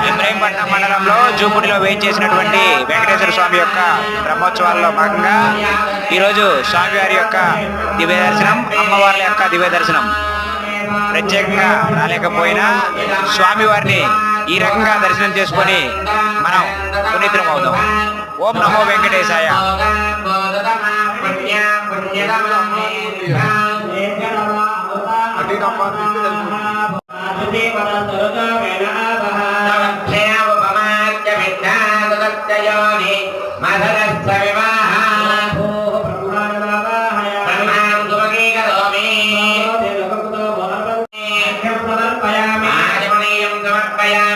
ఇబ్రహీంపట్నం మండలంలో జూపుడిలో వేయించేసినటువంటి వెంకటేశ్వర స్వామి యొక్క బ్రహ్మోత్సవాల్లో భాగంగా ఈరోజు స్వామివారి యొక్క దివ్య దర్శనం, అమ్మవార్ల యొక్క దివ్య దర్శనం. ప్రత్యేకంగా రాలేకపోయినా స్వామివారిని ఈ రకంగా దర్శనం చేసుకొని మనం పునీతులం అవుతాం. ఓం నమో వెంకటేశాయ. సమర్పయామి